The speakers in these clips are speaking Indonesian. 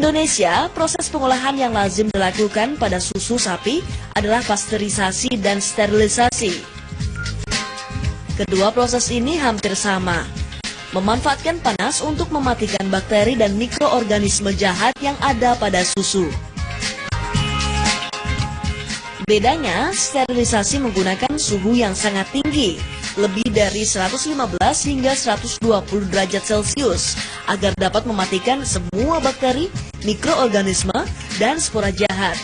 Indonesia, proses pengolahan yang lazim dilakukan pada susu sapi adalah pasteurisasi dan sterilisasi. Kedua proses ini hampir sama, memanfaatkan panas untuk mematikan bakteri dan mikroorganisme jahat yang ada pada susu. Bedanya, sterilisasi menggunakan suhu yang sangat tinggi, lebih dari 115 hingga 120 derajat Celcius, agar dapat mematikan semua bakteri, mikroorganisme, dan spora jahat.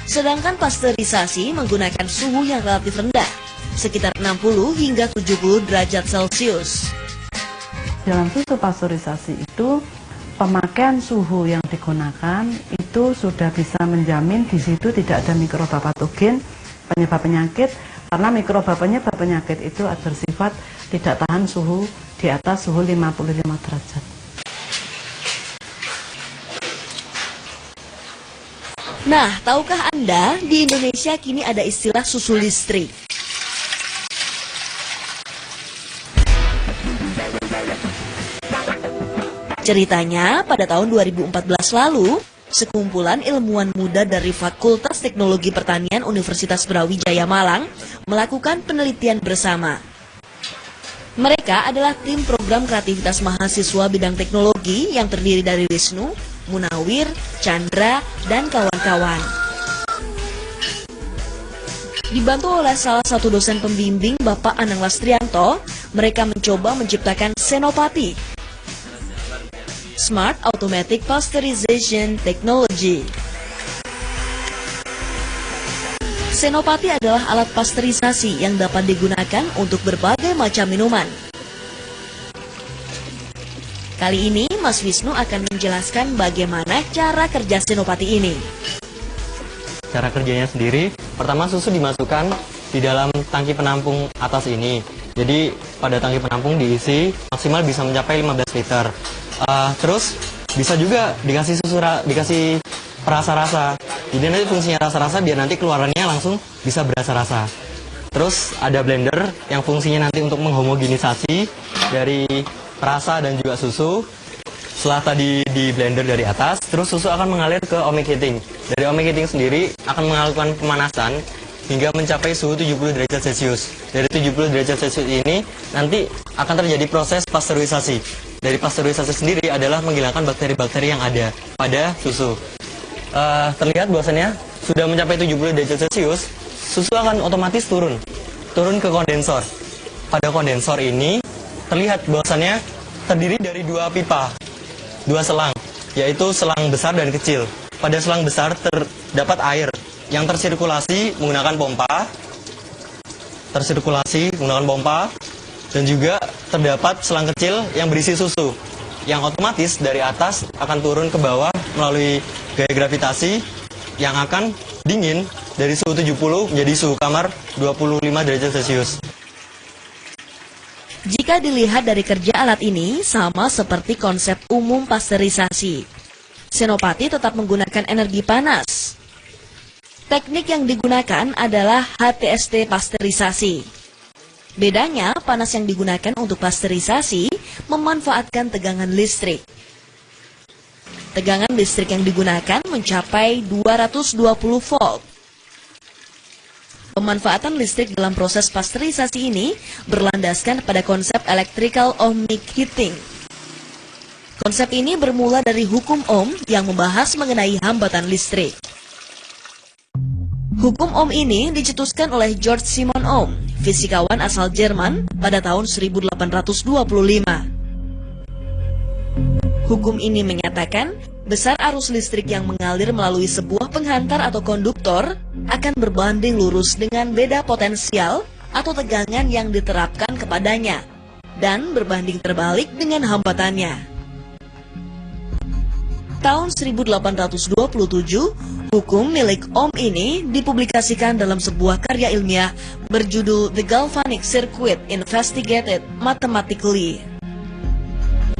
Sedangkan pasteurisasi menggunakan suhu yang relatif rendah, sekitar 60 hingga 70 derajat Celcius. Dalam susu pasteurisasi itu, pemakaian suhu yang digunakan itu sudah bisa menjamin di situ tidak ada mikroba patogen penyebab penyakit, karena mikroba penyebab penyakit itu bersifat tidak tahan suhu di atas suhu 55 derajat. Nah, tahukah Anda, di Indonesia kini ada istilah susu listrik. Ceritanya, pada tahun 2014 lalu, sekumpulan ilmuwan muda dari Fakultas Teknologi Pertanian Universitas Brawijaya Malang melakukan penelitian bersama. Mereka adalah tim program kreativitas mahasiswa bidang teknologi yang terdiri dari Wisnu, Munawir, Chandra, dan kawan-kawan. Dibantu oleh salah satu dosen pembimbing, Bapak Anang Lastrianto, mereka mencoba menciptakan Senopati, Smart Automatic Pasteurization Technology. Senopati adalah alat pasteurisasi yang dapat digunakan untuk berbagai macam minuman. Kali ini Mas Wisnu akan menjelaskan bagaimana cara kerja Senopati ini. Cara kerjanya sendiri, pertama susu dimasukkan di dalam tangki penampung atas ini. Jadi pada tangki penampung diisi maksimal bisa mencapai 15 liter. Terus bisa juga dikasih perasa-rasa. Jadi nanti fungsinya rasa-rasa biar nanti keluarannya langsung bisa berasa-rasa. Terus ada blender yang fungsinya nanti untuk menghomogenisasi dari perasa dan juga susu. Setelah tadi di blender dari atas, terus susu akan mengalir ke ohmic heating. Dari ohmic heating sendiri akan melakukan pemanasan hingga mencapai suhu 70 derajat Celcius. Dari 70 derajat Celcius ini nanti akan terjadi proses pasteurisasi. Dari pasteurisasi sendiri adalah menghilangkan bakteri-bakteri yang ada pada susu. Terlihat bahwasannya sudah mencapai 70 derajat Celcius, susu akan otomatis turun ke kondensor. Pada kondensor ini terlihat bahwasannya terdiri dari dua pipa, dua selang, yaitu selang besar dan kecil. Pada selang besar terdapat air yang tersirkulasi menggunakan pompa, dan juga terdapat selang kecil yang berisi susu, yang otomatis dari atas akan turun ke bawah melalui gaya gravitasi yang akan dingin dari suhu 70 menjadi suhu kamar 25 derajat Celcius. Jika dilihat dari kerja alat ini, sama seperti konsep umum pasteurisasi. Senopati tetap menggunakan energi panas. Teknik yang digunakan adalah HTST pasteurisasi. Bedanya, panas yang digunakan untuk pasteurisasi memanfaatkan tegangan listrik. Tegangan listrik yang digunakan mencapai 220 volt. Pemanfaatan listrik dalam proses pasteurisasi ini berlandaskan pada konsep electrical ohmic heating. Konsep ini bermula dari hukum Ohm yang membahas mengenai hambatan listrik. Hukum Ohm ini dicetuskan oleh George Simon Ohm, fisikawan asal Jerman, pada tahun 1825. Hukum ini menyatakan besar arus listrik yang mengalir melalui sebuah penghantar atau konduktor akan berbanding lurus dengan beda potensial atau tegangan yang diterapkan kepadanya, dan berbanding terbalik dengan hambatannya. Tahun 1827, hukum milik Ohm ini dipublikasikan dalam sebuah karya ilmiah berjudul The Galvanic Circuit Investigated Mathematically.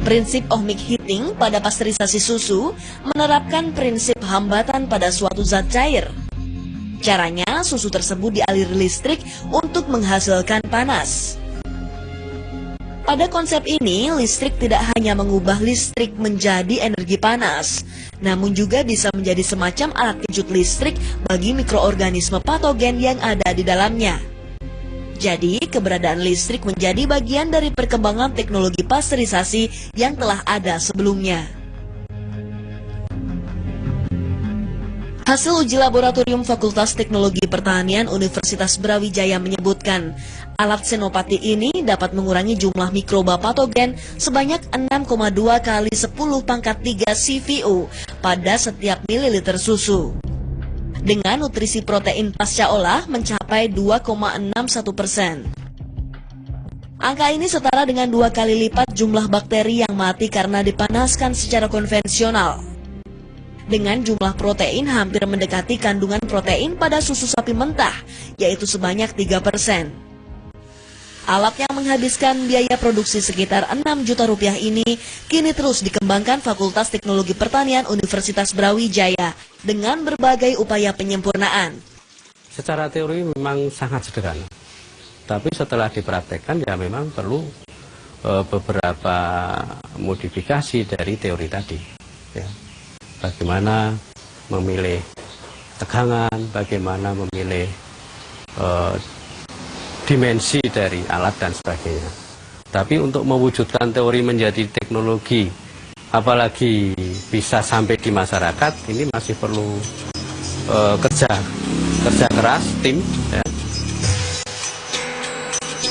Prinsip ohmic heating pada pasteurisasi susu menerapkan prinsip hambatan pada suatu zat cair. Caranya, susu tersebut dialiri listrik untuk menghasilkan panas. Pada konsep ini, listrik tidak hanya mengubah listrik menjadi energi panas, namun juga bisa menjadi semacam alat kejut listrik bagi mikroorganisme patogen yang ada di dalamnya. Jadi, keberadaan listrik menjadi bagian dari perkembangan teknologi pasteurisasi yang telah ada sebelumnya. Hasil uji laboratorium Fakultas Teknologi Pertanian Universitas Brawijaya menyebutkan, alat Senopati ini dapat mengurangi jumlah mikroba patogen sebanyak 6,2 kali 10 pangkat 3 CVU pada setiap mililiter susu. Dengan nutrisi protein pasca olah mencapai 2,61%. Angka ini setara dengan 2 kali lipat jumlah bakteri yang mati karena dipanaskan secara konvensional. Dengan jumlah protein hampir mendekati kandungan protein pada susu sapi mentah, yaitu sebanyak 3%. Alat yang menghabiskan biaya produksi sekitar 6 juta rupiah ini kini terus dikembangkan Fakultas Teknologi Pertanian Universitas Brawijaya dengan berbagai upaya penyempurnaan. Secara teori memang sangat sederhana, tapi setelah dipraktekkan ya memang perlu beberapa modifikasi dari teori tadi. Ya. Bagaimana memilih tegangan, bagaimana memilih dimensi dari alat dan sebagainya. Tapi untuk mewujudkan teori menjadi teknologi, apalagi bisa sampai di masyarakat, ini masih perlu kerja keras tim. Ya.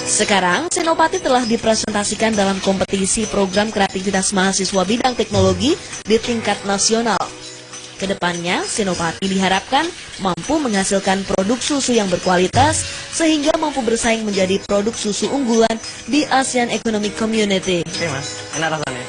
Sekarang, Senopati telah dipresentasikan dalam kompetisi program kreativitas mahasiswa bidang teknologi di tingkat nasional. Kedepannya, Senopati diharapkan mampu menghasilkan produk susu yang berkualitas sehingga mampu bersaing menjadi produk susu unggulan di ASEAN Economic Community. Oke mas, enak rasanya.